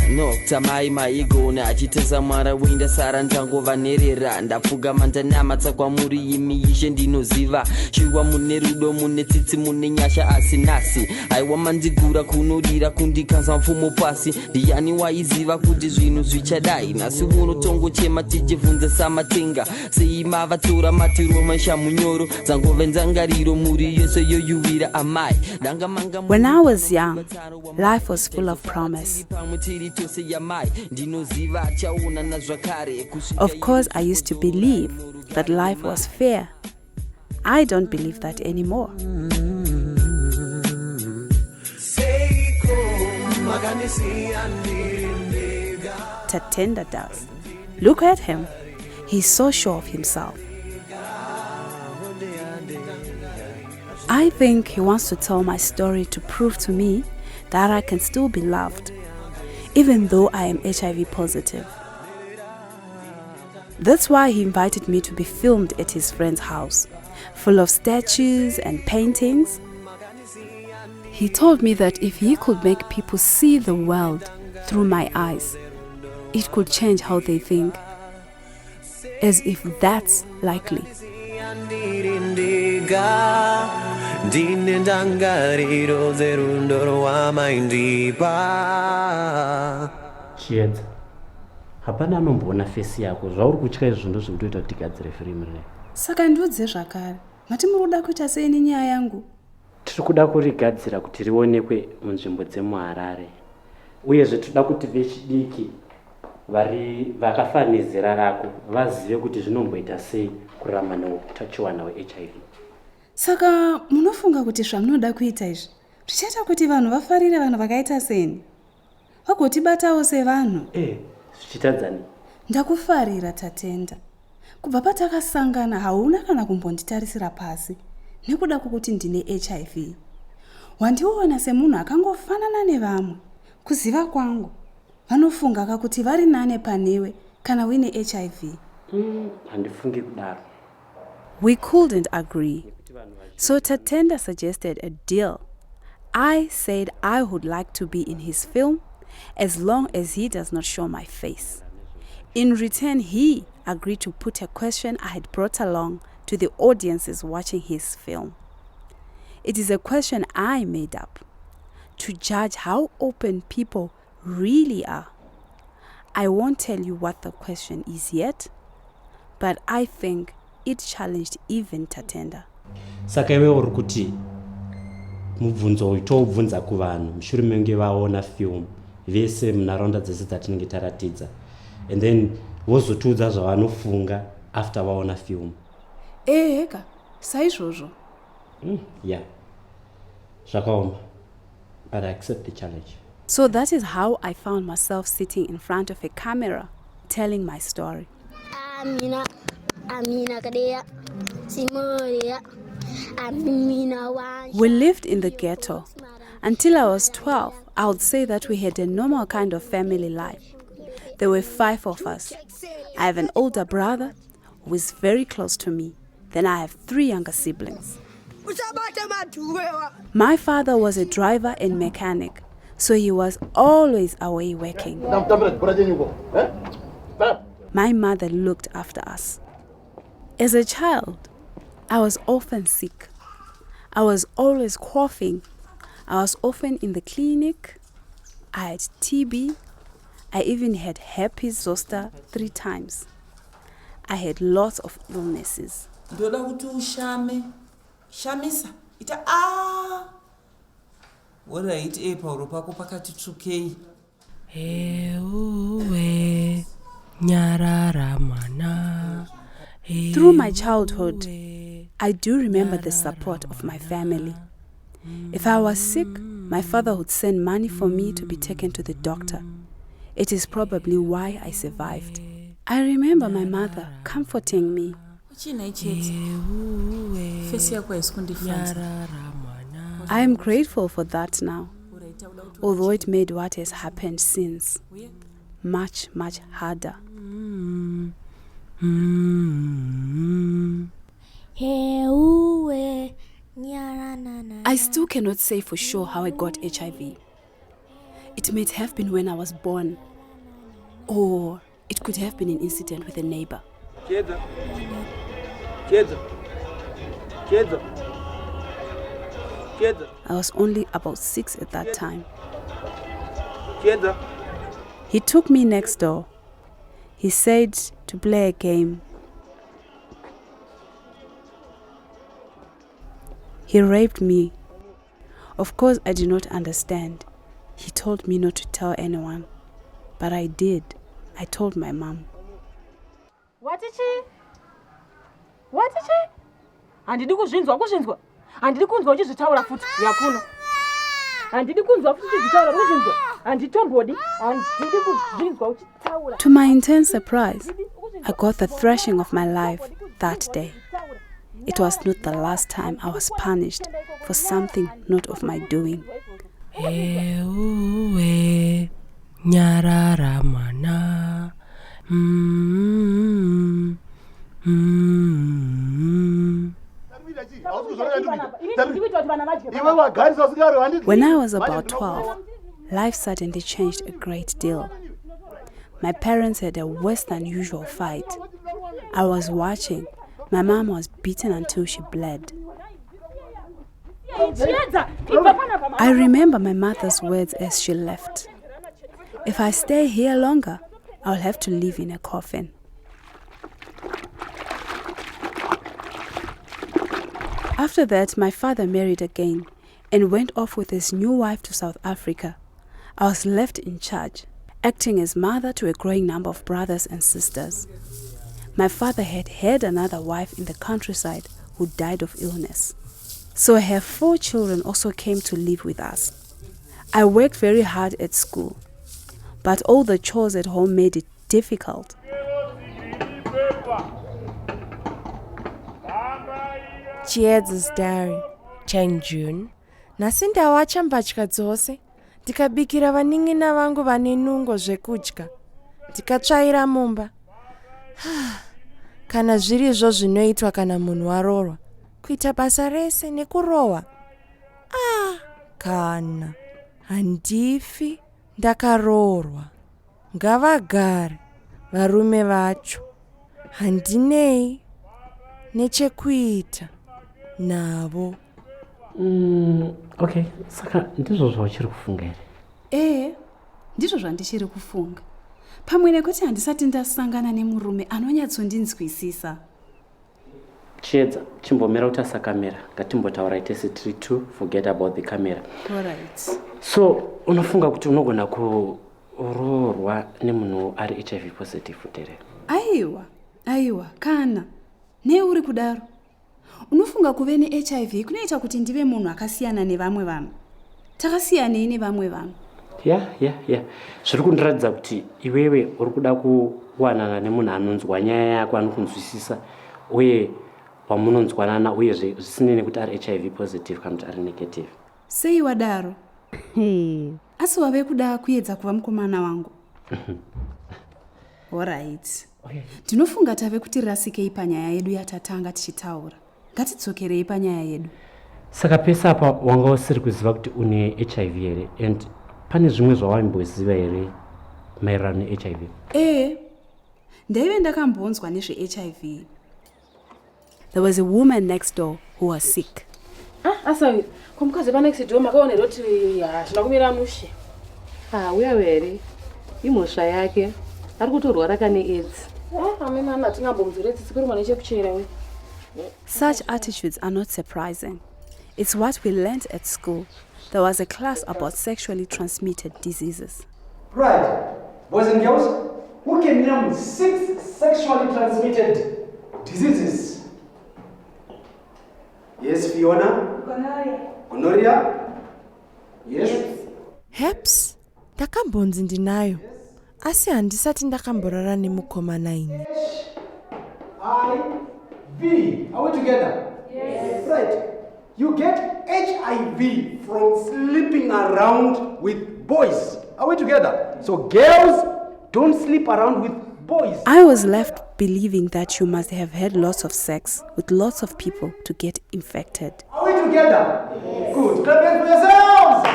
nokta mai maigona achitazamara winda sara ndangovanerera ndapfugama ndanamatsa kwamuri imi ishe ndinoziva shiwa mune rudo mune tsitsi mune nyasha asi nasi aiwa mandigura kunodira kundikanza mfumo pasi ndiani waiziva kuti zvinhu zvichadai nasi uno tongochema tichivhunza samatenga sei mavatora matiro mashamunyoro dzangove ndangariro muri yose yoyuvira amai. When I was young, life was full of promise. Of course, I used to believe that life was fair. I don't believe that anymore. Tatenda does. Look at him. He's so sure of himself. I think he wants to tell my story to prove to me that I can still be loved, even though I am HIV positive. That's why he invited me to be filmed at his friend's house, full of statues and paintings. He told me that if he could make people see the world through my eyes, it could change how they think, as if that's likely. Chiedza, hapana anomboona fesi yako zvauri kutya izvo zvekutoita kuti tigadzire firimu rineri. Saka ndiudze zvakare, mati muri kuda kuita sei nenyaya yangu? Tiri kuda kurigadzira kuti rionekwe munzvimbo dzemuHarare, uyezve toda kuti vechidiki vakafa nezera rako vazive kuti zvinomboita sei kurarama neutachiwana hweHIV. Saka munofunga kuti zvamunoda kuita izvi zvichaita kuti vanhu vafarire vanhu vakaita seni, vagotibatawo sevanhu? Zvichitadzani? Ndakufarira Tatenda. Kubva patakasangana hauna kana kumbonditarisira pasi nekuda kwokuti ndine HIV. Wandiona semunhu akangofanana nevamwe. Kuziva kwangu vanofunga kuti vari nane panewe kana uine HIV. Handifungi kudaro. We couldn't agree. So Tatenda suggested a deal. I said I would like to be in his film as long as he does not show my face. In return, he agreed to put a question I had brought along to the audiences watching his film. It is a question I made up to judge how open people really are. I won't tell you what the question is yet, but I think it challenged even Tatenda. Saka iwe uri kuti mubvunzo uyu toubvunza kuvanhu mushure menge vaona film vese munharaunda dzese dzatinenge taratidza, and then vozotiudza zvavanofunga after vaona film. Eka saizvozvo. Yeah, zvakaoma, but I accept the challenge. So that is how I found myself sitting in front of a camera telling my story. We lived in the ghetto. Until I was 12, I would say that we had a normal kind of family life. There were 5 of us. I have an older brother who is very close to me. Then I have 3 younger siblings. My father was a driver and mechanic, so he was always away working. My mother looked after us. As a child, I was often sick. I was always coughing. I was often in the clinic. I had TB. I even had herpes zoster 3 times. I had lots of illnesses. Shamisa ita alright pauro pako pakati tsukei ewe nyarara mana. Through my childhood, I do remember the support of my family. If I was sick, my father would send money for me to be taken to the doctor. It is probably why I survived. I remember my mother comforting me I am grateful for that now, although it made what has happened since much, much harder. I still cannot say for sure how I got HIV. It might have been when I was born, or it could have been an incident with a neighbor. Chiedza. Chiedza. Chiedza. Chiedza. I was only about 6 at that time. Chiedza. He took me next door. He said to play a game. He raped me. Of course, I did not understand. He told me not to tell anyone. But I did. I told my mom. What is it? Handidi kuzvinzwa kuzvinzwa. Handidi kunzwa uchizvitaura futi yakuno. Handidi kunzwa futi uchizvitaura kuzvinzwa. Handitombodi. Handidi kuzvinzwa uchitaura. To my intense surprise, I got the thrashing of my life that day. It was not the last time I was punished for something not of my doing. Nyarara mwana. When I was about 12, life suddenly changed a great deal. My parents had a worse than usual fight. I was watching. My mom was beaten until she bled. I remember my mother's words as she left. If I stay here longer, I'll have to live in a coffin. After that, my father married again and went off with his new wife to South Africa. I was left in charge, acting as mother to a growing number of brothers and sisters. My father had another wife in the countryside who died of illness. So her 4 children also came to live with us. I worked very hard at school, but all the chores at home made it difficult. Chiedza's diary. Chen June. Nasinda wacha mbatya dzose. Ndikabikira vaning'ina vangu vane nungo zvekudya. Ndikatsvaira mumba. Kana zviri izvo zvinoitwa kana munhu waroorwa. Kuita basa rese nekurohwa. Kana handifi ndakaroorwa. Ngavagare varume vacho. Handinei nechekuita navo. Okay, saka ndizvo zvauchiri kufunga here? Ndizvo zvandichiri kufunga. Pamwe nekuti handisati ndasangana nemurume anonyatsondinzwisisa. Chiedza, chimbomera kuti asakamera. Ngatimbotaura tese tiri to forget about the camera. All right. So, unofunga kuti unogona kuroorwa nemunhu ari HIV positive here? Aiwa, kana. Neuri kudaro. Unofunga kuve ne-HIV kunoita kuti ndive munhu akasiyana nevamwe vanhu. Takasiyanei nevamwe vanhu? Yeah. Zviri kundiratidza kuti iwewe uri kuda kuwanana nemunhu anonzwa nyaya yako, anokunzwisisa, uye wamunonzwanana uyezve zvisinei nekuti ari HIV positive kana kuti ari negative. Sei wadaro? Asi wave kuda kuedza kuva mukomana wangu. Alright. Ndinofunga tave kuti rasikei panyaya yedu yatatanga tichitaura. Ngatidzokerei panyaya yedu. Saka pesa apa wanga usiri kuziva kuti une HIV here, and pane zvimwe zvawamboziva here maererano ne-HIV? Ndaive ndakambonzwa nezve-HIV. There was a woman next door who was sick. Asa, kumkazi pa next door makaonera kuti zvinakumira mushe. Uya vere imhosva yake ari kutorwara kane AIDS. Amemana tingambomuzoretse sikuruma nechekuchera we. Such attitudes are not surprising. It's what we learned at school. There was a class about sexually transmitted diseases. Right, boys and girls, who can name 6 sexually transmitted diseases? Yes, Fiona? Gonorrhea? Yes. Herpes? Ndakambonzi ndinayo. Asi handisati ndakamborara nemukomana ini. V. Are we together? Yes. Right. You get HIV from sleeping around with boys. Are we together? So girls, don't sleep around with boys. I was left believing that you must have had lots of sex with lots of people to get infected. Are we together? Yes. Good. Clap hands for yourselves.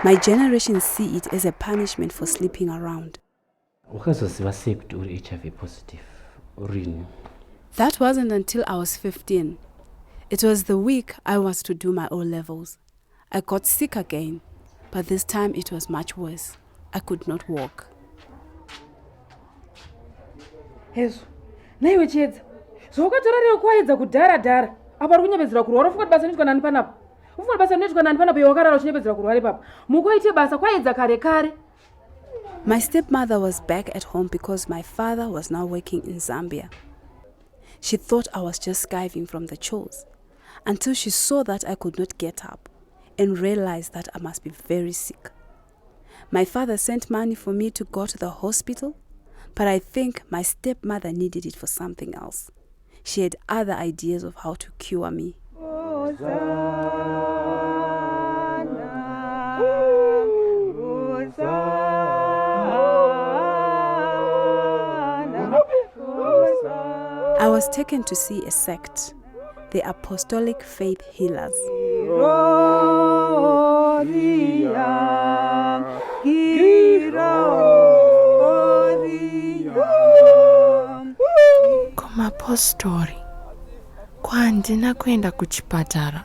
My generation see it as a punishment for sleeping around. Wakazoziva sei kuti uri HIV positive? Urini? That wasn't until I was 15. It was the week I was to do my O-levels. I got sick again, but this time it was much worse. I could not walk. Hezvo, naiwe Chiedza, zvawakatora kwaedza kudhara apa uri kunyepedzera kurwara ufunga kuti basa rinoitwa nani panapa? Ufunga basa rinoitwa nani panapa yawakarara uchinyepedzera kurwara ipapa? Mukoite basa kwaedza kare. My stepmother was back at home because my father was now working in Zambia. She thought I was just skiving from the chores until she saw that I could not get up and realized that I must be very sick. My father sent money for me to go to the hospital, but I think my stepmother needed it for something else. She had other ideas of how to cure me. I was taken to see a sect, the Apostolic Faith Healers. Kumapostori kwandina kuenda kuchipatara.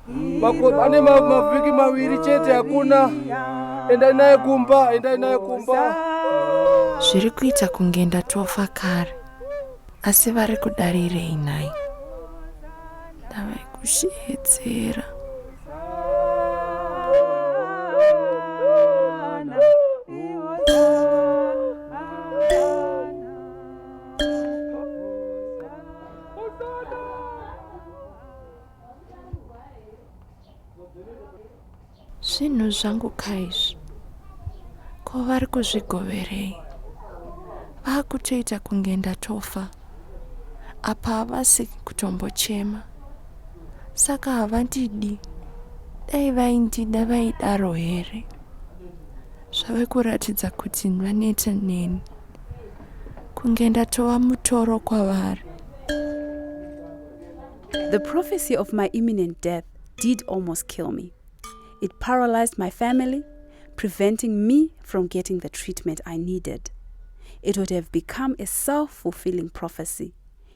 Ane mavhiki maviri chete hakuna. Endai naye kumba. Zviri kuita kunge ndatofa kare, asi vari kudarirei nai. Ndava kushedzera. Zvinhu zvangu kaizvi, ko vari kuzvigoverei. Vakutoita kunge ndatofa. Apa havasi kutombochema. Saka havandidi. Dai vaindida vaidaro here. Zvave kuratidza kuti vaneta neni. Kunge ndatova mutoro kwavari. The prophecy of my imminent death did almost kill me. It paralyzed my family, preventing me from getting the treatment I needed. It would have become a self-fulfilling prophecy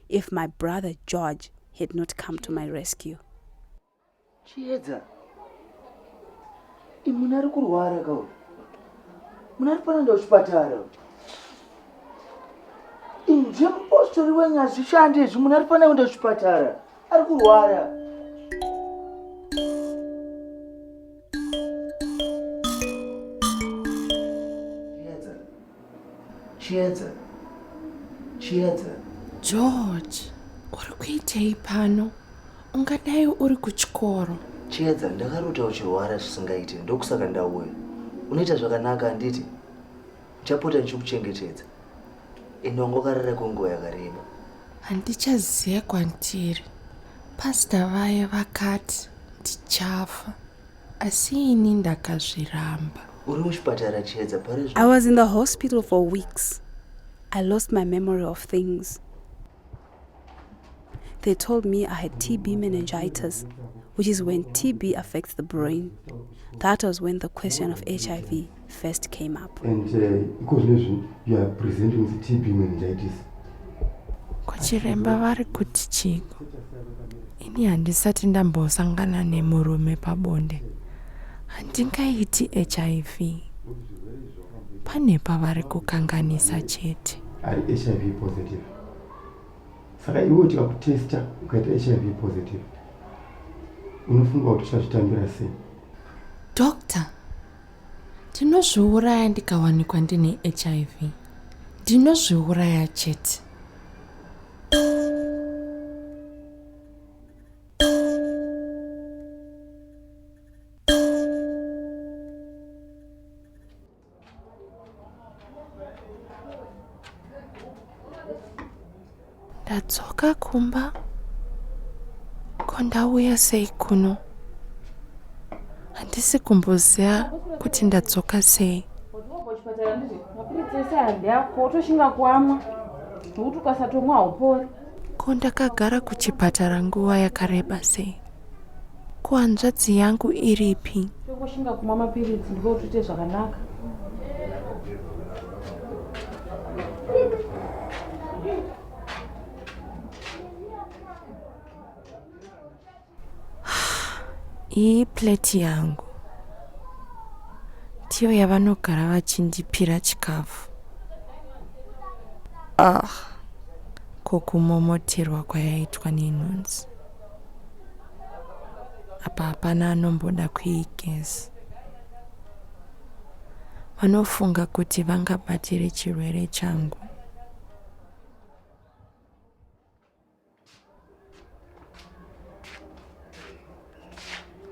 if my brother George had not come to my rescue. Chiedza, munari kurwara kau. Munari pananda kuchipatara. Jemupostori wenyazi shande izvi munari pananda kuchipatara. Ari kurwara. Chiedza. George, uri kuitei pano? Ungadai uri kuchikoro. Chiedza, ndakarota uchirwara zvisingaiti, ndokusaka ndauya. Unoita zvakanaka handiti? Ndichapota ndichikuchengetedza. Ende wangokarara kwenguva yakareba. Handichaziva kwandiri. Pastor vaye vakati ndichafa. Asi ini ndakazviramba. Uri muchipatara Chiedza pari. I was in the hospital for weeks. I lost my memory of things. They told me I had TB meningitis, which is when TB affects the brain. That was when the question of HIV first came up. And because you are presenting with TB meningitis. Kuchiremba vari kuti chiko. Ini handisati ndambosangana nemurume pabonde. Handingaiti HIV. Pane pavari kukanganisa chete. Ari HIV positive. Saka iwe tikakutesta ukaita HIV positive. Unofunga kuti uchazvitambira sei? Doctor, ndinozviuraya ndikawanikwa ndine HIV. Ndinozviuraya chete. Ndadzoka kumba. Ko ndauya sei kuno? Handisi kumboziva kuti ndadzoka sei. Ko ndakagara kuchipatara nguva yakareba sei? Ko hanzvadzi yangu iripi? Iyi plate yangu ndiyo yavanogara vachindipira chikafu. Ko kumomoterwa kwayaitwa nenhunzi. Apa hapana anomboda kuigeza. Vanofunga kuti vangabatire chirwere changu.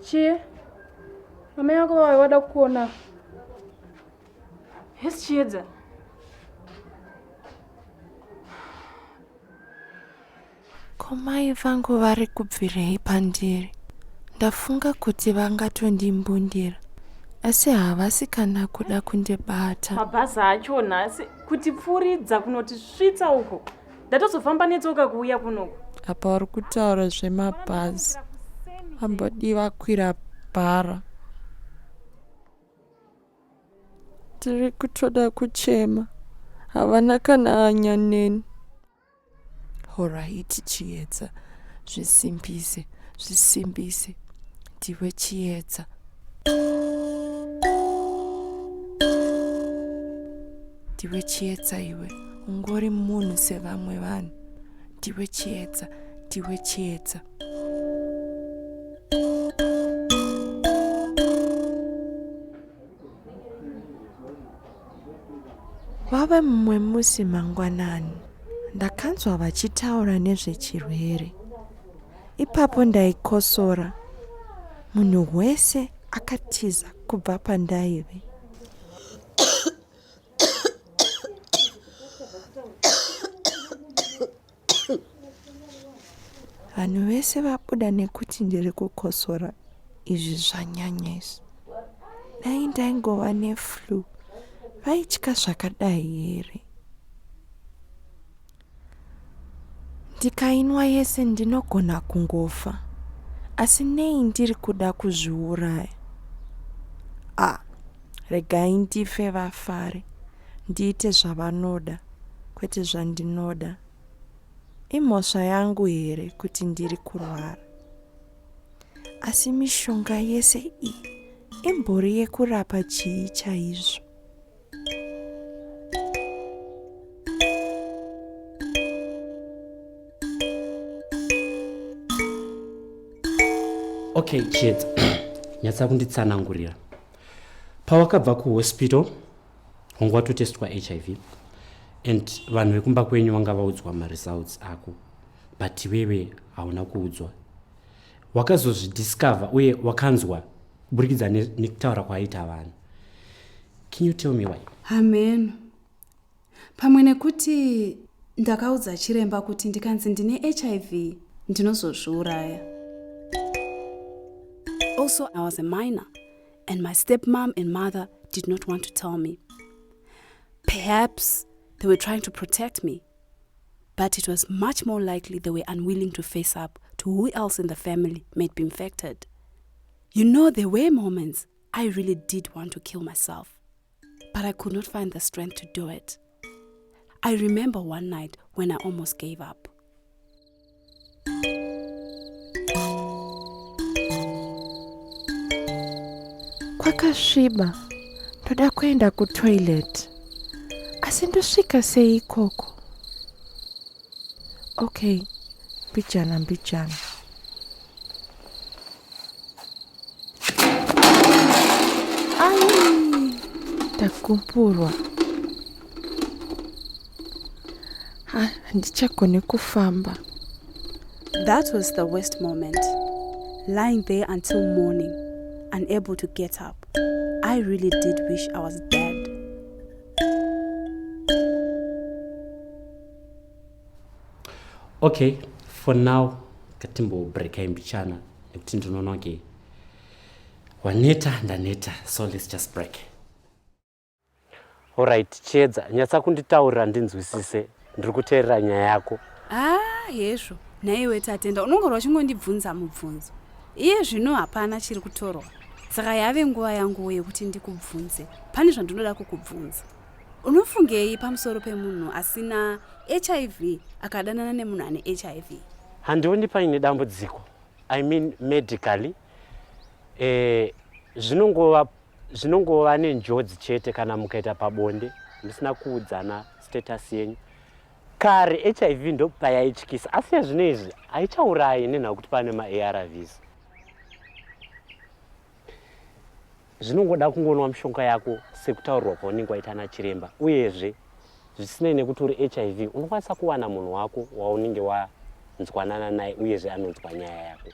Chie, mama yako wada kuona. Yes, Chiedza. Ko mai vangu vari kubvirei pandiri? Ndafunga kuti vangatondimbundira, asi havasi kana kuda kundibata. Mabhazi achona asi kuti pfuridza kunoti svitsa uko. Ndatozofamba netsoka kuuya kunoko. Apa vari kutaura zvemabhazi. Ambodiwa kwira bhara. Tiri kutoda kuchema. Havana kana hanya neni. Alright, Chiedza. Zvisimbise. Ndiwe Chiedza. Ndiwe Chiedza iwe. Ungori munhu sevamwe vanhu. Ndiwe Chiedza. Wava mumwe musi mangwanani, ndakanzwa vachitaura nezvechirwere. Ipapo ndaikosora. Munhu wese akatiza kubva pandaive. Vanhu vese vabuda nekuti ndiri kukosora. Izvi zvanyanyisa. Dai ndaingova neflu. Vaitya zvakadai here? Ndikainwa yese ndinogona kungofa. Asi nei ndiri kuda kuzviuraya? Regai ndife vafare. Ndiite zvavanoda, kwete zvandinoda. Imhosva yangu here kuti ndiri kurwara. Asi mishonga yese iyi imbori yekurapa chii chaizvo. Okay, Chiedza. Nyatsa kunditsanangurira. Pawakabva kuhospital, wanga watotestwa HIV. And vanhu vekumba kwenyu vanga vaudzwa results ako. But wewe hauna kuudzwa. Wakazozvidiscover uye wakanzwa kuburikidza nekutaura kwaita vanhu. Can you tell me why? Amen. Pamwe nekuti ndakaudza chiremba kuti ndikanzi ndine HIV ndinozozviuraya. Also, I was a minor, and my stepmom and mother did not want to tell me. Perhaps they were trying to protect me, but it was much more likely they were unwilling to face up to who else in the family might be infected. You know, there were moments I really did want to kill myself, but I could not find the strength to do it. I remember one night when I almost gave up. Kwakasviba, ndoda kuenda kutoilet. Asi ndosvika sei ikoko? Okay, mbijana. Ai, ndakumpurwa. Handichagone kufamba. That was the worst moment. Lying there until morning, unable to get up. I really did wish I was dead. Okay, for now katimbo break imbichana nekuti ndinoona ke waneta ndaneta, so let's just break. Alright, Chiedza, nyatsa kunditaurira ndinzwisise, ndiri kuteerera nyaya yako. Hezvo naiwe tatenda unongorwa chingondibvunza mubvunzo. Iye zvino hapana chiri kutorwa, saka yave nguva yangu yekuti ndikubvunze. Pane zvandinoda kukubvunza. Unofungei pamusoro pemunhu asina HIV akadanana nemunhu ane HIV? Handioni paine dambudziko. I mean medically. Zvinongova nenjodzi chete kana mukaita pabonde musina kuudzana status yenyu. Kare HIV ndo payaityisa, asi zvino izvi haichaurayi nenhau kuti pane ma-ARVs. Zvinongoda kungonwa mishonga yako sekutaurirwa kwaunenge waita nachiremba. Uyezve zvisinei nekuti uri HIV unokwanisa kuwana munhu wako waunenge wanzwanana naye uyezve anonzwa nyaya yako.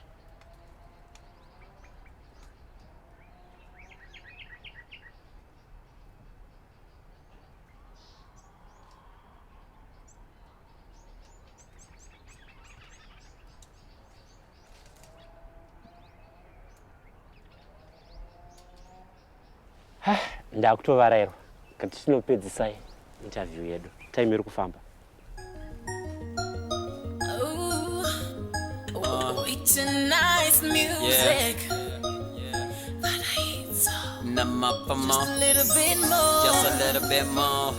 Ndakutovarairwa kuti tinopedzisai interview yedu. Time iri kufamba. It's a nice music. But I hate so. Just a little bit more. Just a little bit more.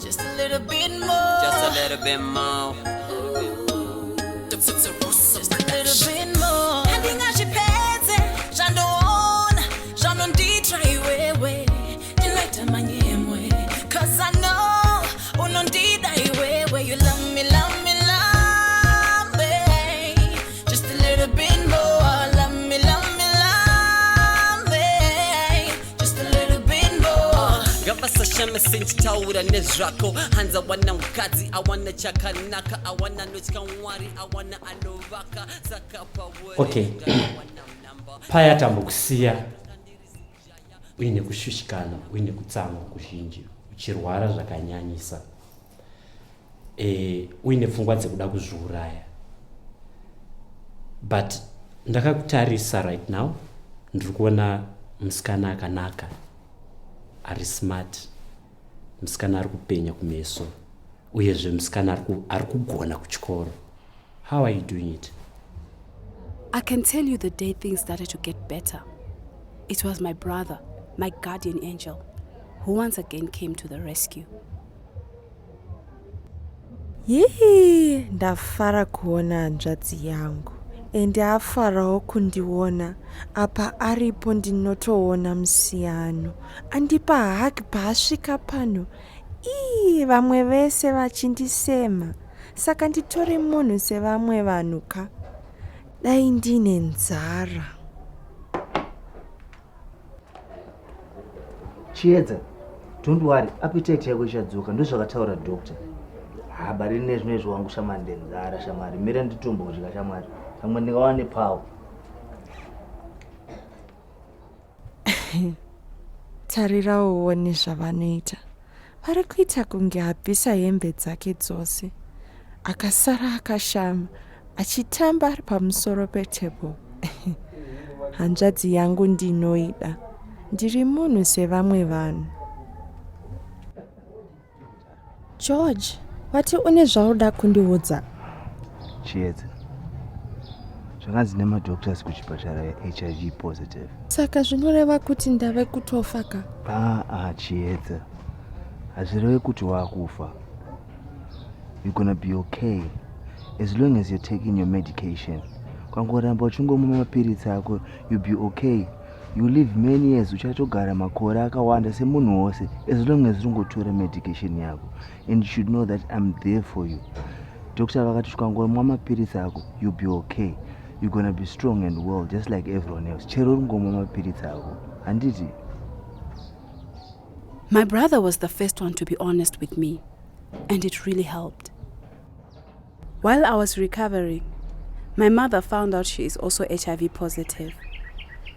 Just a little bit more. Just a little bit more. Just a little bit more. I think I should pass it. Shandon, Shandon try way. You like to manyemwe. Cause I know, unon did I way. You love me. Just a little bit more. Love me. Just a little bit more. Gavasa shame sinchitaura nezvako. Hanza wana mukadzi awana chakanaka, awana notkamwari, awana anovaka, saka pawe. Okay. Paya tambokusiya uine kushushikana, uine kutsamwa kuzhinji, uchirwara zvakanyanyisa. Uine pfungwa dzekuda kuzviuraya. But ndakakutarisa right now, ndiri kuona musikana akanaka, ari smart, musikana ari kupenya kumeso, uyezve musikana ari kugona kuchikoro. How are you doing it? I can tell you the day things started to get better. It was my brother, my guardian angel, who once again came to the rescue. Ndafara kuona hanzvadzi yangu. Ende afarawo kundiona apa aripo ndinotoona musiyano. Andipa haki paasvika pano. Vamwe vese vachindisema. Saka nditore munhu sevamwe vanhu ka. Dai ndine nzara. Chiedza, don't worry, appetite yako ichadzoka, ndozvakataura doctor. Habari nezvino zvangu shamande nzara shamari, mira nditumbo kudya shamari. Pamwe ndingawane pawo. Tarirawo uone zvavanoita. Vari kuita kunge abvisa hembe dzake dzose. Akasara akashama, achitamba ari pamusoro petebhuru. Hanzvadzi yangu ndinoida. Ndiri munhu sevamwe vanhu. George, wati une zvauda kundiudza? Chiedza, zvakanzi nemadoctors kuchipatara HIV positive. Saka zvinoreva kuti ndave kutofa ka? Chiedza, hazvireve kuti wakufa. You're gonna be okay as long as you're taking your medication. Kwangoramba uchingomwa mapiritsi ako, you'll be okay. You live many years, uchatogara makore akawanda semunhu wose, as long as ungotora medication yako. And you should know that I'm there for you. Doctor vakati ukangomwa mapiritsi ako, you'll be okay. You're gonna be strong and well, just like everyone else. Chero ungomwa mapiritsi ako, handiti? My brother was the first one to be honest with me, and it really helped. While I was recovering, my mother found out she is also HIV positive.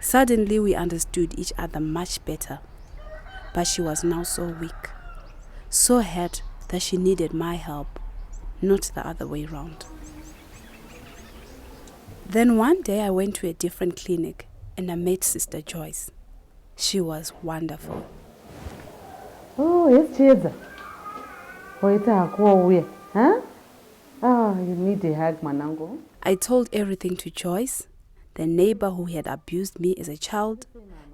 Suddenly we understood each other much better, but she was now so weak, so hurt that she needed my help. not the other way round. Then one day I went to a different clinic and I met Sister Joyce. She was wonderful. Oh, yes, Chiedza. Huh? Oh, you need a hug, Manango. I told everything to Joyce, the neighbor who had abused me as a child,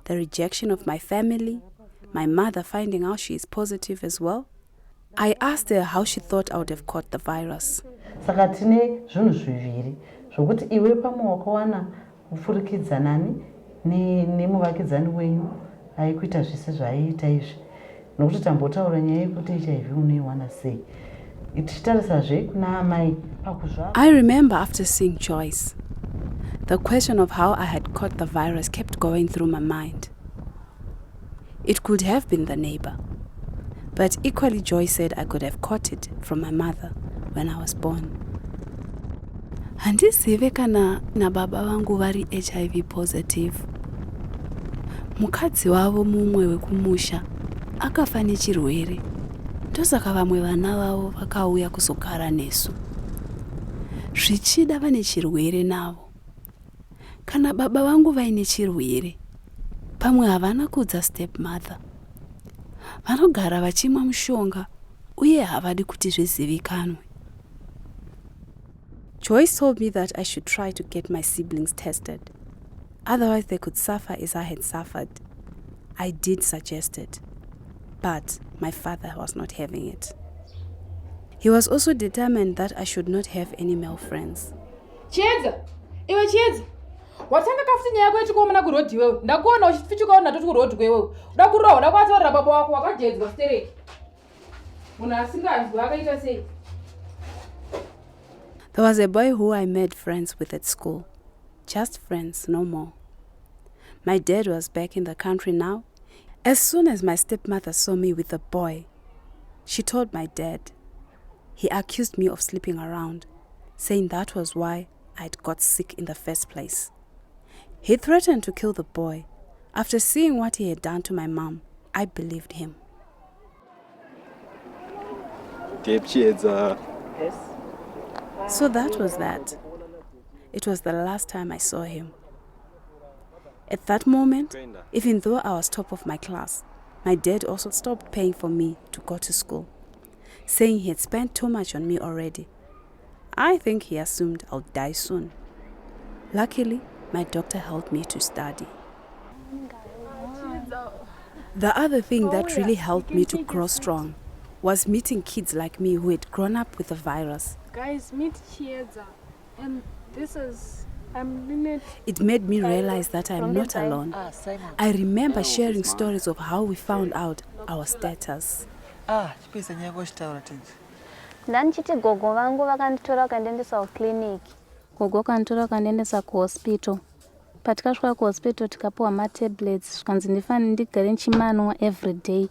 the rejection of my family, my mother finding out she is positive as well. I asked her how she thought I would have caught the virus. Zvokuti iwe pamaoko wana mufurikidzanani nemuvakidzani wenyu aikuita zvese zvaiita izvi nokuti tambotaura nyaya yekuti HIV unoiwana sei ichitarisazve kuna amai pakuzvara. I remember after seeing Joyce, the question of how I had caught the virus kept going through my mind. It could have been the neighbor, but equally Joyce said I could have caught it from my mother when I was born. Handizive kana nababa vangu vari HIV positive. Mukadzi wavo mumwe wekumusha akafa nechirwere. Ndosaka vamwe vana vavo vakauya kuzogara nesu. Zvichida vane chirwere navo. Kana baba vangu vaine chirwere, pamwe havana kudza stepmother. Vanogara vachimwa mushonga uye havadi kuti zvizivikanwe. Joyce told me that I should try to get my siblings tested. Otherwise they could suffer as I had suffered. I did suggest it, but my father was not having it. He was also determined that I should not have any male friends. Chiedza! Iwe Chiedza! Watanga kafuti nyaya yako yechikomana kurodhi wewe. Ndakuona uchifichukawo natoti kurodhi wewe. Udakurowa ndakwatora baba wako wakajedzwa stereki. Munhu asinganzwi akaita sei? There was a boy who I made friends with at school. Just friends, no more. My dad was back in the country now. As soon as my stepmother saw me with the boy, she told my dad. He accused me of sleeping around, saying that was why I'd got sick in the first place. He threatened to kill the boy. After seeing what he had done to my mom, I believed him. Chiedza. Yes. So that was that. It was the last time I saw him. At that moment, even though I was top of my class, my dad also stopped paying for me to go to school, saying he had spent too much on me already. I think he assumed I'll die soon. Luckily, my doctor helped me to study. The other thing that really helped me to grow strong was meeting kids like me who had grown up with the virus. Guys, meet Chiedza. And this is... It made me realize that I'm not alone. I remember sharing stories of how we found out our status. Ndanchiti gogo vangu vakanditora vakandiendesa kuclinic. Gogo kanditora vakandiendesa kuhospital. Patikasvika kuhospital tikapiwa matablets zvikanzi ndifanire ndigare nchimanwa every day.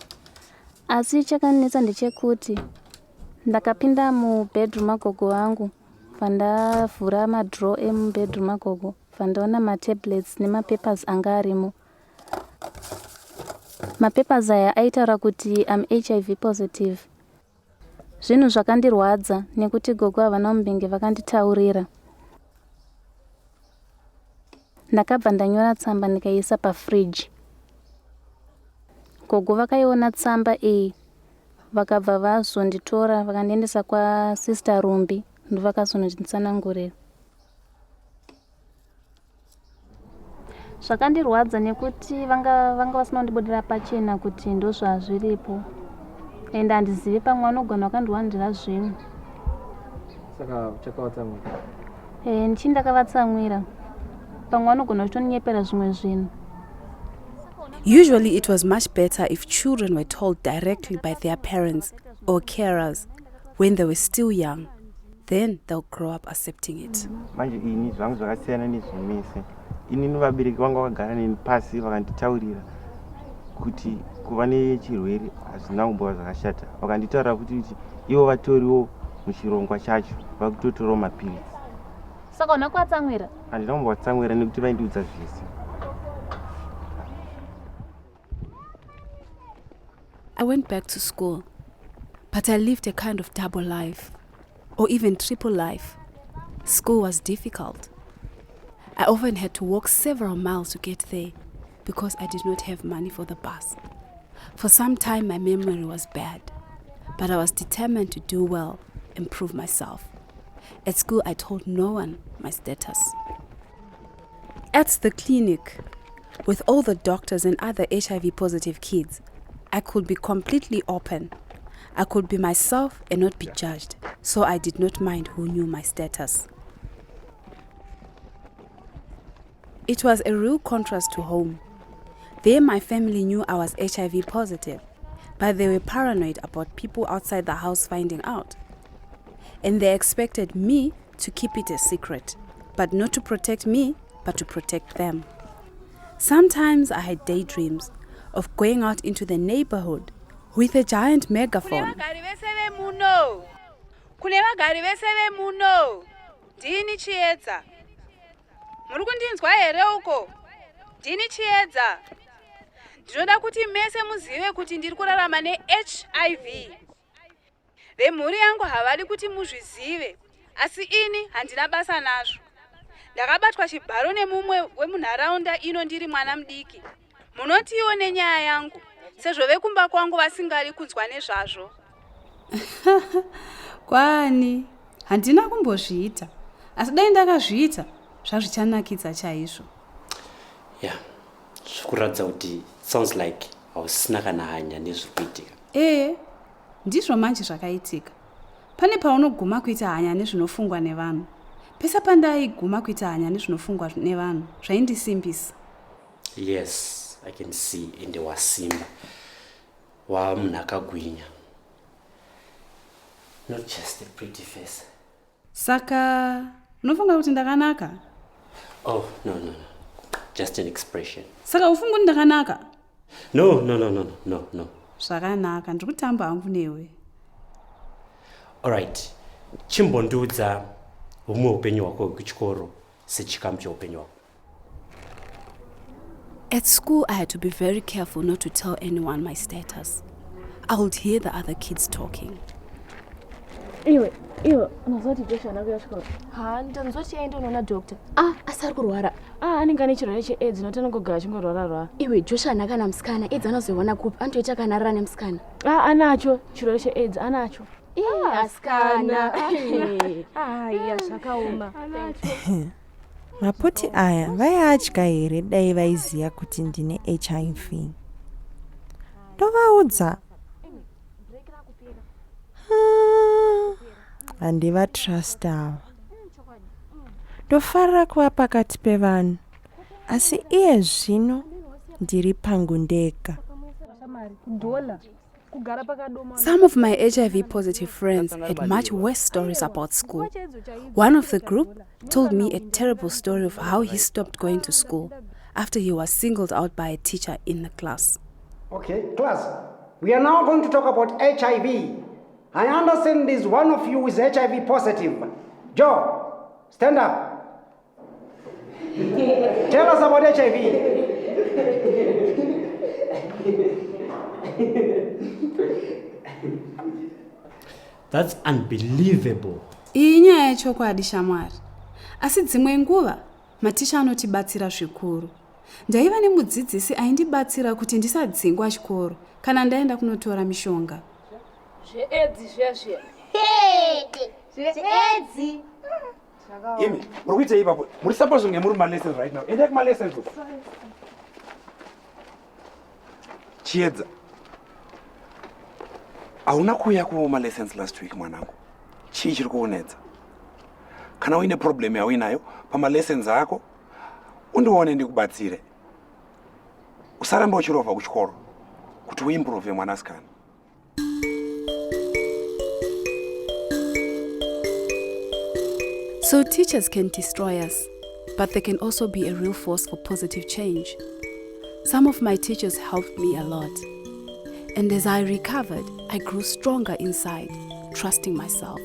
Asi chakandinetsa ndechekuti ndakapinda mubedroom magogo vangu, pandavhura madraw emubedroom magogo, pandaona matablets nemapapers anga arimo. Mapapers aya aitaura kuti I'm HIV positive. Zvinhu zvakandirwadza nekuti gogo havana mumbinge vakanditaurira. Ndakabva ndanyora tsamba ndikaiisa pafridge. Gogo vakaiona tsamba iyi, vakabva vazonditora vakandiendesa kwaSister Rumbi, ndovakazonditsanangurira. Zvakandirwadza nekuti vanga vasina kundibudira pachena kuti ndozvazviripo. Ende handizivi pamwe vanogona vakandiwanira zvinhu. Saka uchakavatsamwira? Ndichi ndakavatsamwira. Pamwe vanogona kutonyepera zvimwe zvinhu. Usually it was much better if children were told directly by their parents or carers when they were still young. Then they'll grow up accepting it. Manje ini zvangu zvakasiyana nezvimese. Ini vabereki vangu vakagara neni pasi vakanditaurira kuti kuva nechirwere hazvina kumbova zvakashata. Vakanditaura kuti ivo vatoriwo muchirongwa chacho vakutotorawo mapirizi. Saka una kuvatsamwira? Handina kumbovatsamwira nekuti vaindiudza zvese. I went back to school, but I lived a kind of double life. or even triple life. School was difficult. I often had to walk several miles to get there because I did not have money for the bus. For some time, my memory was bad, but I was determined to do well and prove myself. At school, I told no one my status. At the clinic, with all the doctors and other HIV-positive kids, I could be completely open. I could be myself and not be judged, so I did not mind who knew my status. It was a real contrast to home. There, my family knew I was HIV positive, but they were paranoid about people outside the house finding out. And they expected me to keep it a secret, but not to protect me, but to protect them. Sometimes I had daydreams of going out into the neighborhood with a giant megaphone. Ndini Chiedza. Muri kundinzwa here uko? Ndini Chiedza. Ndinoda kuti mese muzive kuti ndiri kurarama ne-HIV. Vemhuri yangu havadi kuti muzvizive, asi ini handina basa nazvo. Ndakabatwa chibharo nemumwe wemunharaunda ino ndiri mwana mudiki. Munotiwo nenyaya yangu, sezvo vekumba kwangu vasingari kunzwa nezvazvo. Kwani, handina kumbozviita. Asi dai ndakazviita, zvazvichanakidza chaizvo. Yeah, zvikuratidza kuti sounds like hausina kana hanya nezviri kuitika. Ndizvo manje zvakaitika. Pane paunoguma kuita hanya nezvinofungwa nevanhu. Pesa pandaiguma kuita hanya nezvinofungwa nevanhu, zvaindisimbisa. Yes, I can see ende wasimba. Munhu akagwinya. Not just a pretty face. Saka, unofunga kuti ndakanaka? Oh, no. Just an expression. Saka ufunga kuti ndakanaka? No. Zvakanaka, ndiri kutamba hangu newe. Alright. Chimbondiudza humwe upenyu hwako kuchikoro sechikamu cheupenyu hwako. At school, I had to be very careful not to tell anyone my status. I would hear the other kids talking. Iwe, unazoti Joshua anakuya chikoro? Ndanzoti yaenda unoona doctor. Asari kurwara. Anenge ane chirwere cheAIDS notanongogara chingorwara. Iwe Joshua anakana musikana, AIDS anozoiwana kupi? Antoita kana rara nemusikana. Anacho chirwere cheAIDS, anacho. Asikana. Zvakaoma. Anacho. Mapoti aya vaiatya here dai vaiziva kuti ndine HIV. Ndovaudza. Handivatrust ava. Ndofarira kuva pakati pevanhu, asi iye zvino ndiri pangu ndega. Some of my HIV-positive friends had much worse stories about school. One of the group told me a terrible story of how he stopped going to school after he was singled out by a teacher in the class. Okay, class, we are now going to talk about HIV. I understand there's one of you is HIV positive. Joe, stand up. Tell us about HIV. That's unbelievable. Iyi nyaya yechokwadi shamwari. Asi dzimwe nguva maticha anotibatsira zvikuru. Ndaiva nemudzidzisi aindibatsira kuti ndisadzingwa chikoro kana ndaenda kunotora mishonga. zveAIDS. Imi, muri kuita ipapo. Muri supposed kunge muri ma-lessons right now. Endai kuma-lessons. Chiedza. Hauna kuuya kuma-lessons last week mwanangu. Chii chiri kuonedza? Kana uine problem yauinayo pama-lessons ako, undione ndikubatsire. Usaramba uchirovha kuchikoro kuti uimprove mwanasikana. So teachers can destroy us, but they can also be a real force for positive change. Some of my teachers helped me a lot. And as I recovered, I grew stronger inside, trusting myself.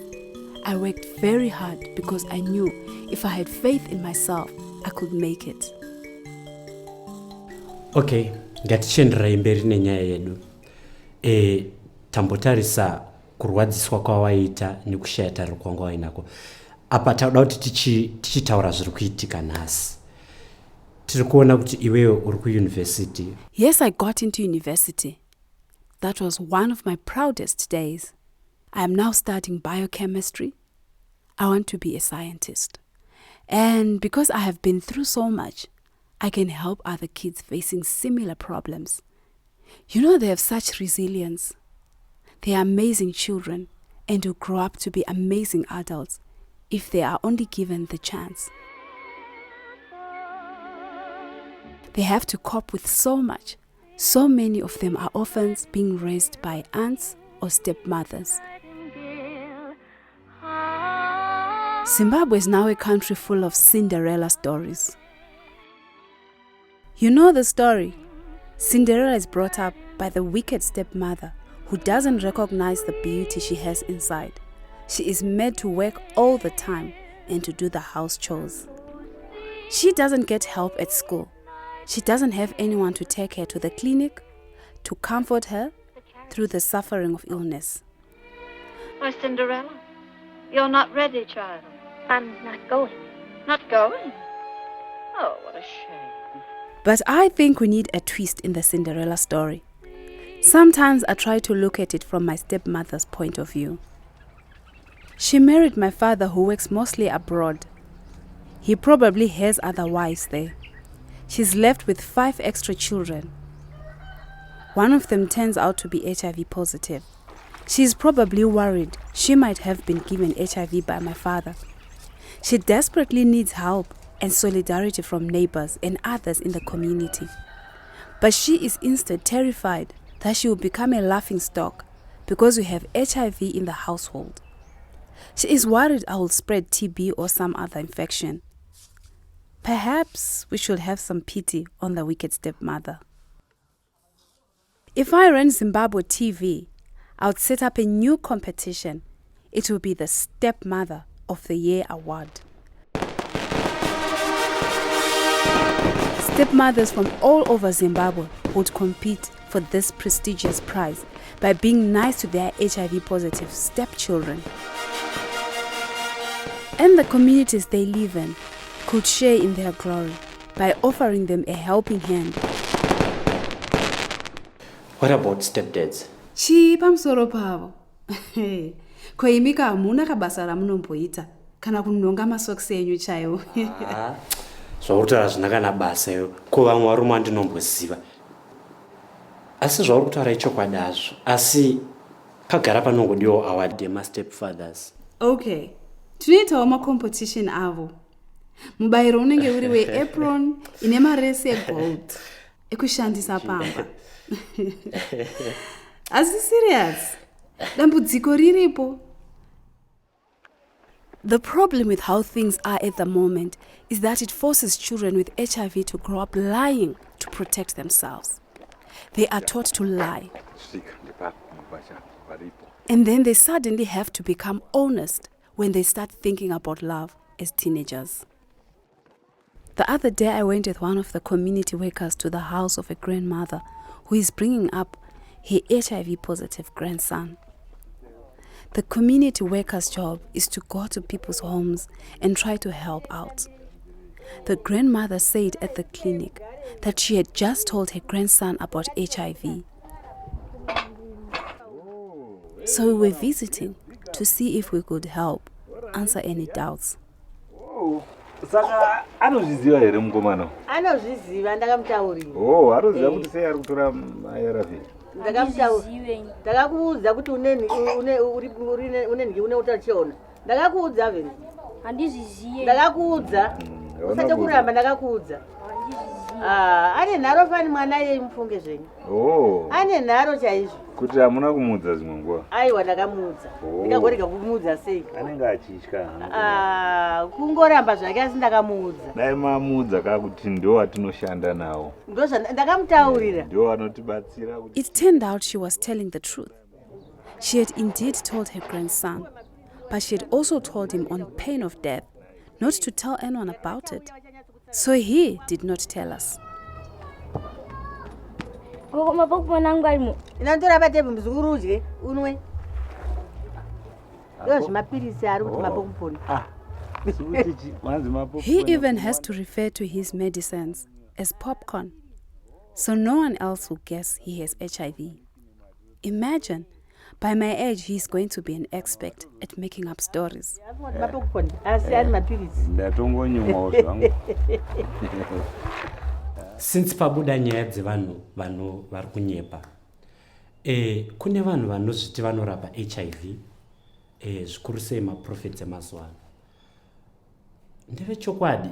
I worked very hard because I knew if I had faith in myself, I could make it. Okay, ngatichenderai mberi nenyaya yedu. Tambotarisa kurwadziswa kwawaita nekushaya tariro kwanga wainako. Apa tauda kuti tichitaura zviri kuitika nhasi. Tiri kuona kuti iwewe uri kuuniversity. Yes, I got into university. That was one of my proudest days. I am now studying biochemistry. I want to be a scientist. And because I have been through so much, I can help other kids facing similar problems. You know, they have such resilience. They are amazing children and will grow up to be amazing adults if they are only given the chance. They have to cope with so much. So many of them are orphans being raised by aunts or stepmothers. Zimbabwe is now a country full of Cinderella stories. You know the story. Cinderella is brought up by the wicked stepmother who doesn't recognize the beauty she has inside. She is made to work all the time and to do the house chores. She doesn't get help at school. She doesn't have anyone to take her to the clinic, to comfort her through the suffering of illness. Why, Cinderella, you're not ready, child. I'm not going. Not going? Oh, what a shame. But I think we need a twist in the Cinderella story. Sometimes I try to look at it from my stepmother's point of view. She married my father, who works mostly abroad. He probably has other wives there. She's left with 5 extra children. One of them turns out to be HIV positive. She's probably worried she might have been given HIV by my father. She desperately needs help and solidarity from neighbors and others in the community. But she is instead terrified that she will become a laughingstock because we have HIV in the household. She is worried I will spread TB or some other infection. Perhaps we should have some pity on the wicked stepmother. If I ran Zimbabwe TV, I would set up a new competition. It will be the Stepmother of the Year award. Stepmothers from all over Zimbabwe would compete for this prestigious prize by being nice to their HIV-positive stepchildren. And the communities they live in could share in their glory by offering them a helping hand. What about stepdads? Chi pamusoro pavo. Koimika hamuna kabasa ramunomboita kana kunonga masokisi enyu chaiwo. Zvauri hazvina kana basa iwo. Ko vamwe varume vandinomboziva. Asi zvauri kutaura ichokwadi hazvo. Asi pagara panongodiwa award yemastepfathers. Okay. Tinoitawo macompetition avo. Mubayiro unenge uri weapron ine maresi egold ekushandisa pamba. Asi serious? Dambudziko riripo. The problem with how things are at the moment is that it forces children with HIV to grow up lying to protect themselves. They are taught to lie. And then they suddenly have to become honest when they start thinking about love as teenagers. The other day I went with one of the community workers to the house of a grandmother who is bringing up her HIV-positive grandson. The community worker's job is to go to people's homes and try to help out. The grandmother said at the clinic that she had just told her grandson about HIV. So we were visiting to see if we could help answer any doubts. Saka anozviziva here mukomana? Anozviziva, ndakamutaurira. Oh, anoziva kuti sei ari kutora ARV. Ndakakuudza kuti uneni une utachiona. Ndakakuudza veni. Handizvizive. Ndakakuudza. Usati kuramba ndakakuudza. Ane nharo fani mwana yeye mufunge zvenyu. Oh. Ane nharo chaizvo. Kuti hamuna kumuudza zvimwe nguva. Aiwa ndakamuudza. Ndikagorega kumuudza sei? Anenge achitya. Kungoramba zvake asi ndakamuudza. Dai mamuudza kakuti ndo watinoshanda nawo. Ndakamutaurira. Ndo anotibatsira kuti. It turned out she was telling the truth. She had indeed told her grandson, but she had also told him on pain of death not to tell anyone about it. So he did not tell us. Ndo zvimapirisi ari kuti mapokuponi. He even has to refer to his medicines as popcorn, so no one else will guess he has HIV. Imagine, by my age, he's going to be an expert at making up stories. Since pabuda nyaya dzevanhu vari kunyepa, kune vanhu vanozviti vanorapa HIV, zvikuru sei maprofeti emazuva ano. Ndevechokwadi,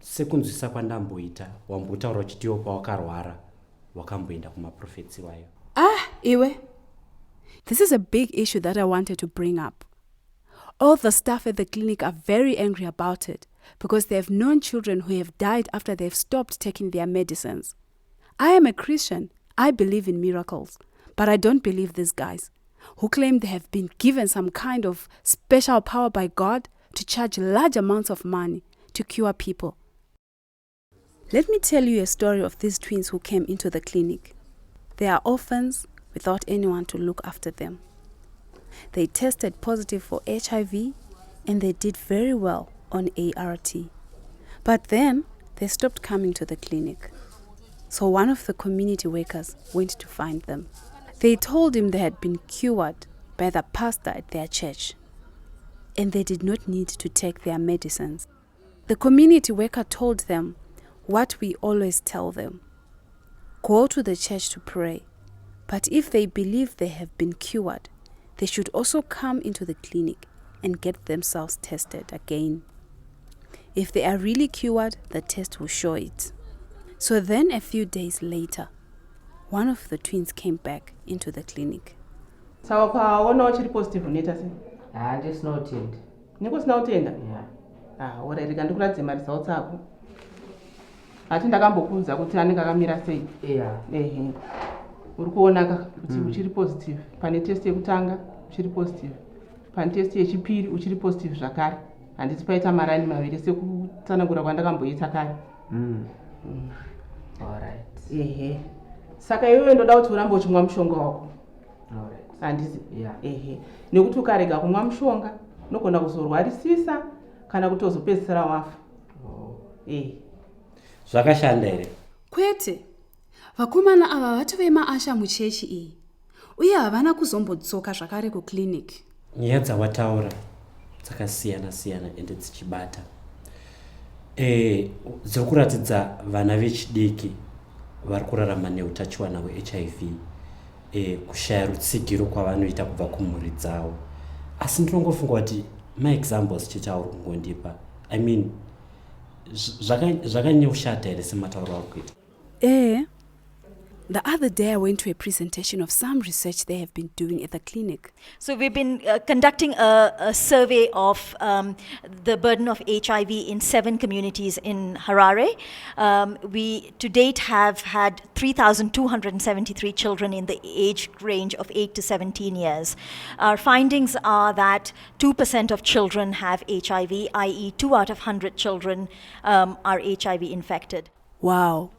sekunzwisa kwandamboita, wambotaura uchitiwo pawakarwara wakamboenda kumaprofetsi wayo. Iwe, this is a big issue that I wanted to bring up. All the staff at the clinic are very angry about it because they have known children who have died after they've stopped taking their medicines. I am a Christian. I believe in miracles, but I don't believe these guys who claim they have been given some kind of special power by God to charge large amounts of money to cure people. Let me tell you a story of these twins who came into the clinic. They are orphans without anyone to look after them. They tested positive for HIV and they did very well on ART. But then they stopped coming to the clinic. So one of the community workers went to find them. They told him they had been cured by the pastor at their church and they did not need to take their medicines. The community worker told them what we always tell them. Go to the church to pray, but if they believe they have been cured, they should also come into the clinic and get themselves tested again. If they are really cured, the test will show it. So then a few days later, one of the twins came back into the clinic. So ukaona uchiri positive unoita sei? Handisina kutenda. Nekusina kutenda? Yeah. Ora ndikandokuratidze mari dzao dzako. Ati ndakambokuudza kuti anenge akamira sei? Ehe. Uri kuona kuti uchiri positive. Pane test yekutanga uchiri positive. Pane test yechipiri uchiri positive zvakare. Handisi paita marani maviri sekutsanangura kwandakamboita kare. Alright. Ehe. Saka iwewe ndoda kuti urambe uchimwa mushonga wako. Alright. Handisi? Yeah. Ehe. Nekuti ukarega kumwa mushonga unogona kuzorwarisisa kana kutozopedzisira wafa. Zvakashanda here? Kwete, vakomana ava vatove maasha muchechi iyi uye havana kuzombodzoka zvakare kuclinic. Nyaya dzawataura dzakasiyana siyana ende dzichibata. Dziri kuratidza vana vechidiki vari kurarama neutachiwana hweHIV, kushaya rutsigiro kwavanoita kubva kumhuri dzavo. Asi ndinongofunga kuti maexamples chete auri kungondipa, I mean, zvakanyoshata here sematauro auri kuita. The other day I went to a presentation of some research they have been doing at the clinic. So we've been conducting a survey of the burden of HIV in 7 communities in Harare. We to date have had 3,273 children in the age range of 8 to 17 years. Our findings are that 2% of children have HIV, i.e. 2 out of 100 children are HIV infected. Wow.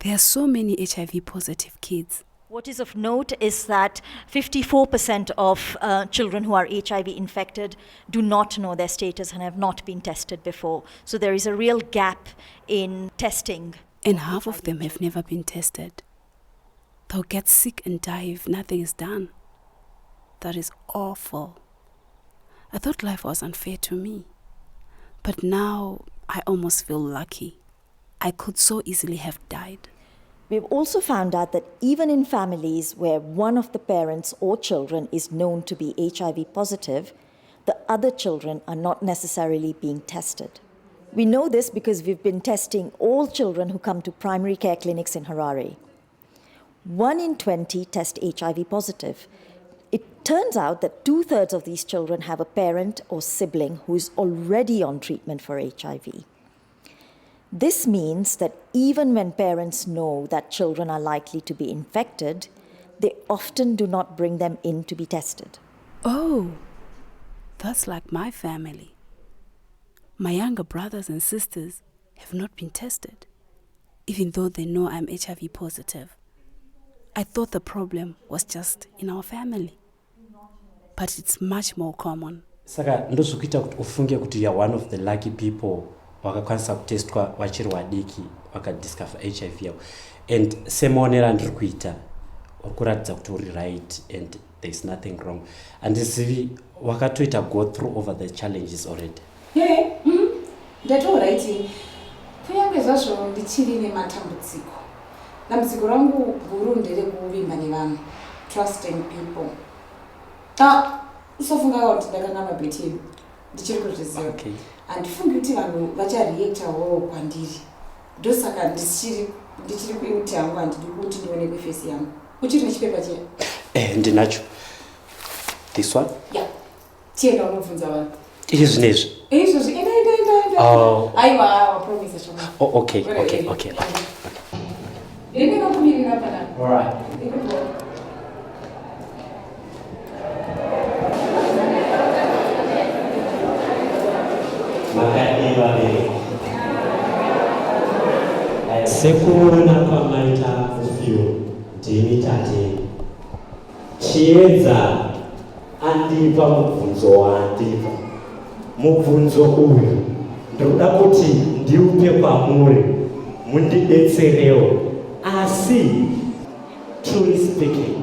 There are so many HIV positive kids. What is of note is that 54% of children who are HIV infected do not know their status and have not been tested before. So there is a real gap in testing. And half of them have never been tested. They'll get sick and die if nothing is done. That is awful. I thought life was unfair to me. But now I almost feel lucky. I could so easily have died. We've also found out that even in families where one of the parents or children is known to be HIV positive, the other children are not necessarily being tested. We know this because we've been testing all children who come to primary care clinics in Harare. 1 in 20 test HIV positive. It turns out that 2/3 of these children have a parent or sibling who is already on treatment for HIV. This means that even when parents know that children are likely to be infected, they often do not bring them in to be tested. Oh, that's like my family. My younger brothers and sisters have not been tested, even though they know I'm HIV positive. I thought the problem was just in our family. but it's much more common. Saka ndozvikuita kuti ufunge kuti you are one of the lucky people wakakwanisa kutestwa vachiri vadiki vakadiscover HIV yavo. And semaonera ndiri kuita uri kuratidza kuti uri right and there is nothing wrong. Handizivi wakatoita go through over the challenges already. Ndatoraiti kunyange zvazvo ndichiri nematambudziko. Dambudziko rangu guru nderekuvimba nevanhu, trusting people. Usofunga kuti ndakanga mabheti ndichiri kuzviziva. Handifungi kuti vanhu vachareactawo kwandiri. Ndosaka ndichiri kuti hangu handidi kuti ndionekwe face yangu. Uchiri nechipepa chiya? Ndinacho. This one? Yeah. Tienda unobvunza vanhu. Izvinezvi. Izvozvi enda. Aiwa, promise shoma. Okay. Ende kakumirira pana. All right. Sekuona kwamaita ufyu ndini tate Chiedza andipa mubvunzo wandipa. Mubvunzo uyu ndoda kuti ndiupe kwamuri mundidetserewo. Asi truly speaking,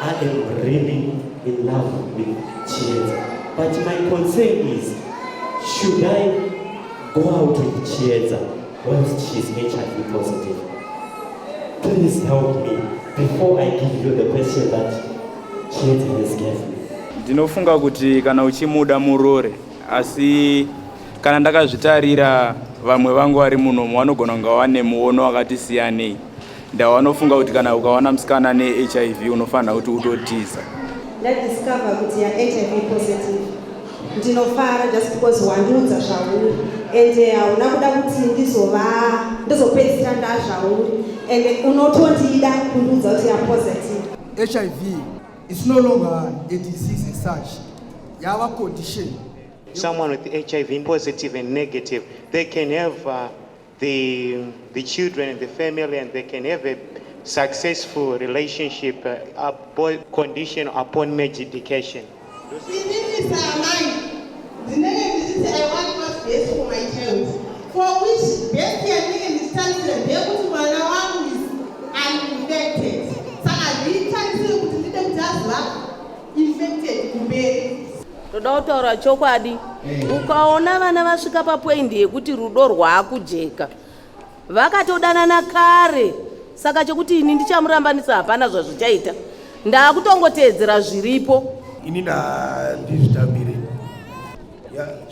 I am really in love with Chiedza. But my concern is, should I go out with Chiedza once she's HIV positive? Please help me before I give you the question that Chiedza has given me. Ndinofunga kuti kana uchimuda murore, asi kana ndakazvitarira vamwe vangu vari muno vanogona kunga vane muono wakati siyanei. Ndavanofunga kuti kana ukawana musikana neHIV unofanira kuti utotiza. Ndadiscover kuti ya HIV positive. Ndinofara just because wandiudza zvauri and hauna kuda kuti ndizopedzisira ndazvauri and unotondida kundiudza kuti ya positive. HIV is no longer a disease as such. You have a condition. Someone with HIV positive and negative, they can have the children and the family, and they can have a successful relationship condition upon medication. I want what's best for my child. For which best is uninfected. Toda kutaura chokwadi. Ukaona vana vasvika papoindi yekuti rudo rwaakujeka, vakatodanana kare. Saka chekuti ini ndichamurambanisa hapana zvazvichaita. Ndakutongoteedzera zviripo. Ini ndizvitambire.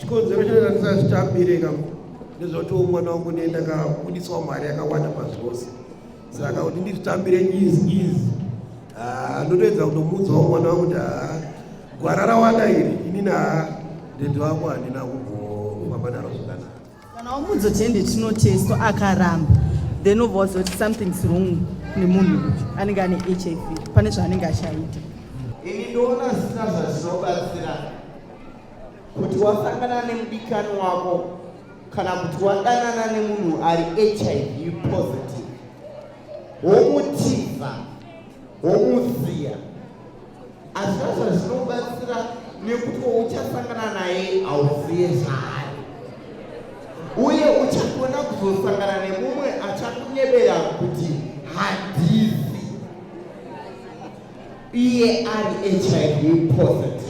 Chikonzero chandisazvitambire kangu ndezvoti mwana wangu ndakabudiswa mari yakawanda pazvose. Saka kuti ndizvitambire easy. Ndotoedza kutomuudzawo mwana wangu kuti gwara rawanda iri ini ndende wako handina kugofamba naro zvakanaka. Kana wamudza kuti ende tinotestwa akaramba, then obviously kuti something's wrong nemunhu anenge ane HIV, pane zvaanenge achaita. Ini ndoona zvisina zvazvinobatsira kuti wasangana nemudikani wako kana kuti wadanana nemunhu ari HIV positive, womutiza, womuziya, asi zvazvinobatsira nekuti uchasangana naye auziye zvaari, uye uchagona kuzosangana nemumwe achakunyebera kuti hadizi iye ari HIV positive.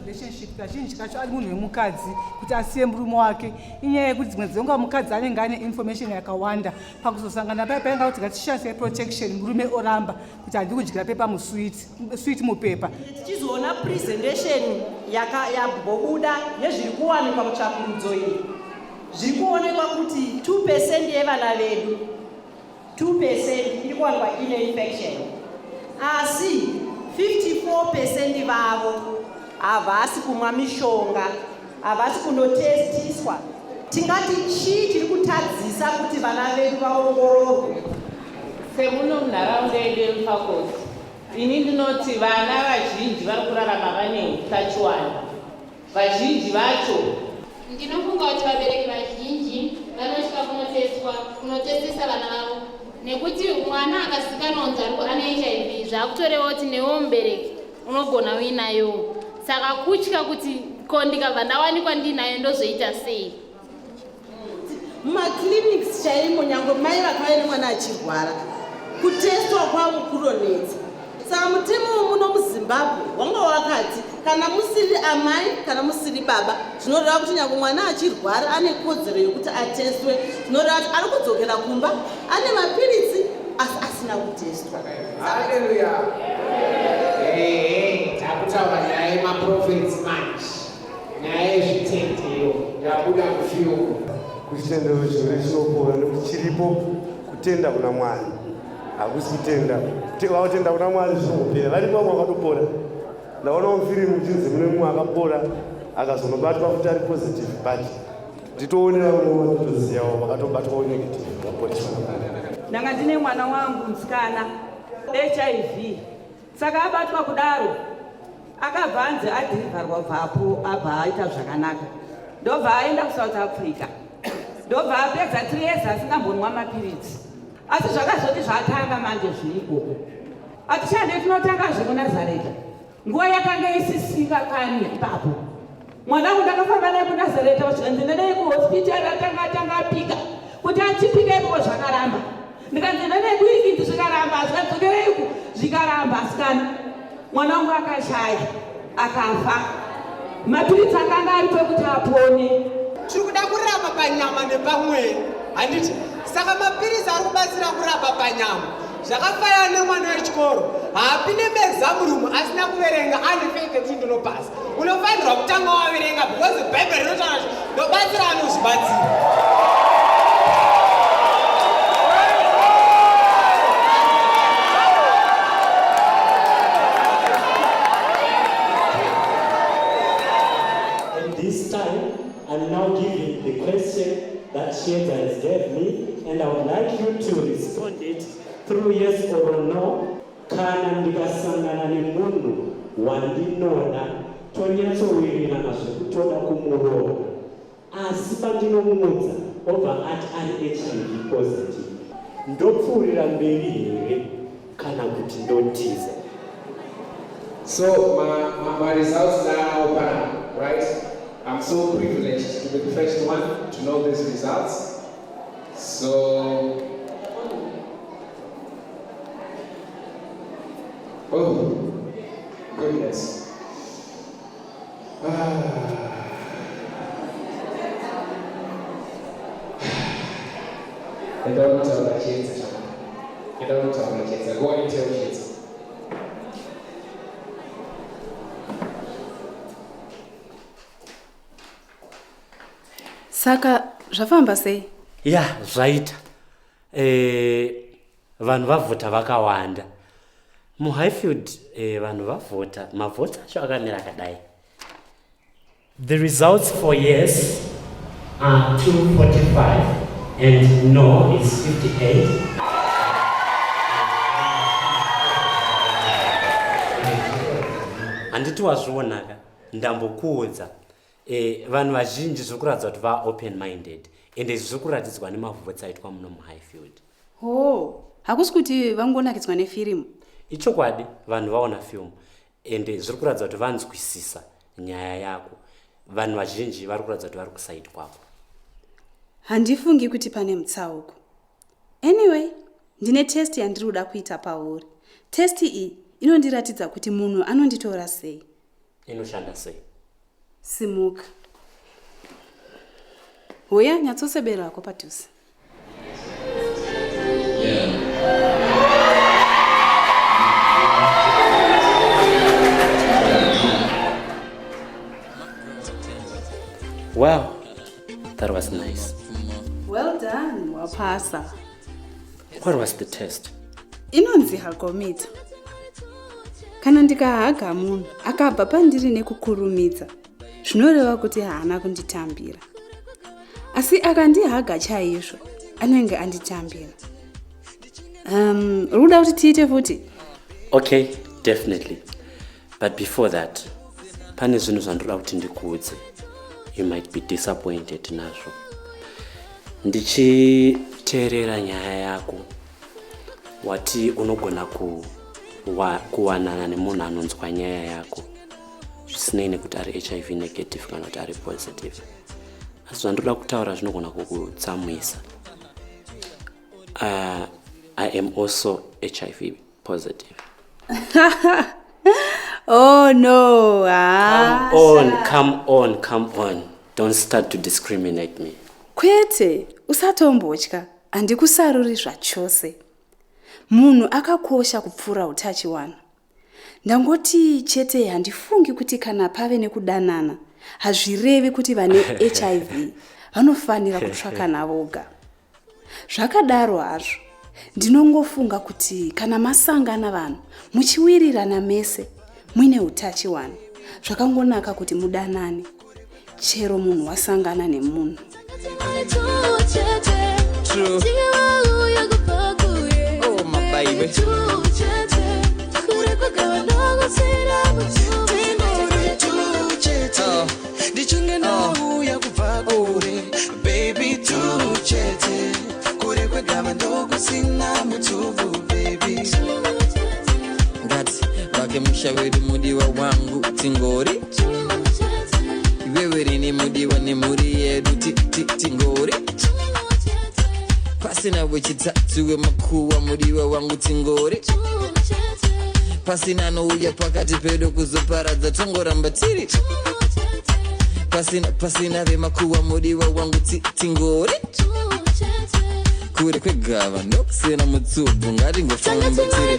Relationship kazhinji kacho ari munhu wemukadzi kuti asiye murume wake, inyaya yekuti dzimwe dzenguva mukadzi anenge ane information yakawanda pakuzosangana paya painga kuti ngatishandise protection, murume oramba kuti handiri kudyira pepa musweet mupepa. Tichizoona presentation yambobuda yezviri kuwanikwa mutsvakurudzo iyi, zviri kuonekwa kuti 2% yevana vedu 2% iri kuwanikwa ine infection, asi 54% vavo havasi kumwa mishonga, havasi kundotestiswa. Tingati chii chiri kutadzisa kuti vana vedu vaongororwe? Semuno munharaunda yedu yeMufakosi, ini ndinoti vana vazhinji vari kurarama vane utachiwana. Vazhinji vacho ndinofunga kuti vabereki vazhinji vanosvika kunotesisa vana vavo nekuti mwana akazikanwa kunzi ane HIV zvakutorewa kuti newo mubereki unogona uinayo. Saka kutya kuti ko ndikabva ndawanikwa ndinayo ndozoita sei. Mumakliniki chaimo nyange mai vakauya nemwana achirwara kutestwa kwavo kunonetsa. Saka mutemo muno muZimbabwe wanga wakati kana musiri amai kana musiri baba zvinoreva kuti nyange mwana achirwara ane kodzero yokuti atestwe. Zvinoreva kuti ari kudzokera kumba ane mapiritsi asi asina kutestwa. Haleluya. Takutaura nyaya yemaprofits manje. Nyaya yezvitendeyo yabuda kufiyumu. Kuchitendero chimwe chinopora nekuti chiripo kutenda kuna Mwari. Hakusi kutenda. Kutenda kuna Mwari zvinopera. Varipo vamwe vakatopora. Ndaona mufirimu uchinzi mune mumwe akapora akazonobatwa kuti ari positive but titoonera uno vanotozivawo vakatobatwawo negative vaporeswa naMwari. Ndanga ndine mwana wangu musikana HIV. Saka abatwa kudaro akabva anzi adhirivharwa bvapo abva aita zvakanaka. Ndobva aenda kuSouth Africa. Ndobva apedza 3 years asingambonwa mapiritsi. Asi zvakazoti zvatanga manje zviripo. Atichande tinotanga zvekuNazareta. Nguva yakanga isisika kani ipapo. Mwana wangu ndakafamba naye kuNazareta ndinende naye kuhospitari atanga apika. Kuti achipika ipo zvakaramba. Ndikanzi naye kuiki zvikaramba zvikadzokereiko zvikaramba asikana. Mwana wangu akashaya akafa. Mapiritsi akanga aripo kuti apone. Tiri kuda kurapa panyama nepamweya. Handiti saka mapiritsi ari kubatsira kurapa panyama. Zvakafanana nemwana wechikoro haapinde meexam asina kuverenga ane faith yekuti ndinopasa. Unofanirwa kutanga waverenga because Bible rinotaura kuti ndobatsira anozvibatsira. And this time, I'm now giving the question that Chiedza has gave me, and I would like you to respond it through yes or no. Kana ndikasangana nemunhu wandinona tonyatsowirira zvekutoda kumuroora asi pandinomuudza obva ati ari HIV positive ndopfuurira mberi here kana kuti ndotiza. So my results now open up, right? I'm so privileged to be the first one to know these results. So, oh, goodness. I don't know how to Chiedza. I don't know how to Chiedza. Go and tell Chiedza. Saka zvafamba sei? Ya, zvaita. Vanhu vavhota vakawanda. MuHighfield vanhu vavhota, mavhoti acho akamira akadai. The results for yes are 245 and no is 58. Handiti wazvionaka ndambokuudza. Vanhu vazhinji zviri kuratidza kuti va-open minded ende zviri kuratidzwa nemavhotsi aitwa muno muHighfield. Oh, hakusi kuti vangonakidzwa nefirimu? Ichokwadi vanhu vaona filimu ende zviri kuratidza kuti vanzwisisa nyaya yako. Vanhu vazhinji vari kuratidza kuti vari kusaidi kwako. Handifungi kuti pane mutsauko. Anyway, ndine test yandiri kuda kuita pauri. Test iyi inondiratidza kuti munhu anonditora sei. Inoshanda sei? Simuka. Hoya nyatsosebera wako padhuze. Wow, that was nice. Well done, wapasa. What was the test? Inonzi halkomita. Kana ndikahaga munhu akabva pandiri nekukurumidza, zvinoreva kuti haana kunditambira. Asi akandihaga chaizvo, anenge anditambira. Ruda kuti tiite futi? Okay, definitely. But before that, pane zvinhu zvandoda kuti ndikuudze. You might be disappointed nazvo. Ndichiteerera nyaya yako wati unogona kuwanana nemunhu anonzwa nyaya yako zvisinei nekuti ari HIV negative kana kuti ari positive. Asi zvandoda kutaura zvinogona kukutsamwisa. I am also HIV positive. Oh no. Come on. Don't start to discriminate me. Kwete, usatombotya. Andikusaruri zvachose. Munhu akakosha kupfuura utachiwana. Ndangoti chete handifungi kuti kana pave nekudanana hazvirevi kuti vane HIV vanofanira kutsvakana voga. Zvakadaro hazvo, ndinongofunga kuti kana masangana vanhu muchiwirirana mese muine utachiwana, zvakangonaka kuti mudanane chero munhu wasangana nemunhu. True. Oh my baby. Baby tuchete kure kwegava ndokusina mutuvu baby ngati vake musha wedu mudiwa wangu tingori iwewe rini mudiwa nemhuri yedu tingori pasina wechitatu wemakuwa mudiwa wangu tingori pasina nouya pakati pedu kuzoparadza tongoramba tiri pasina vemakuwa mudiwa wangu tingori kure kwegava ndokusina mutsubu ngatingofamba tiri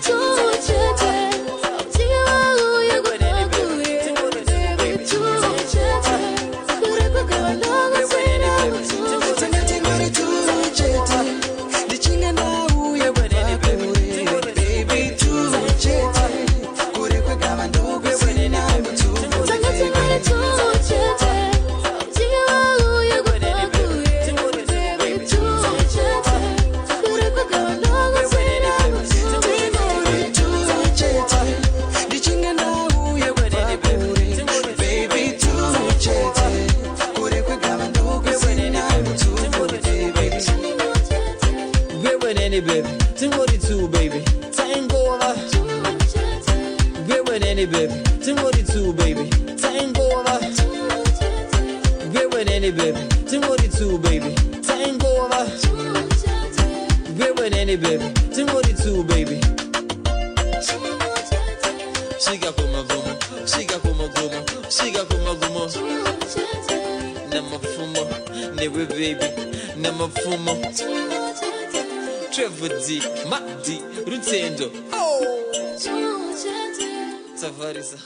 Rutendo. Oh, Safarisa.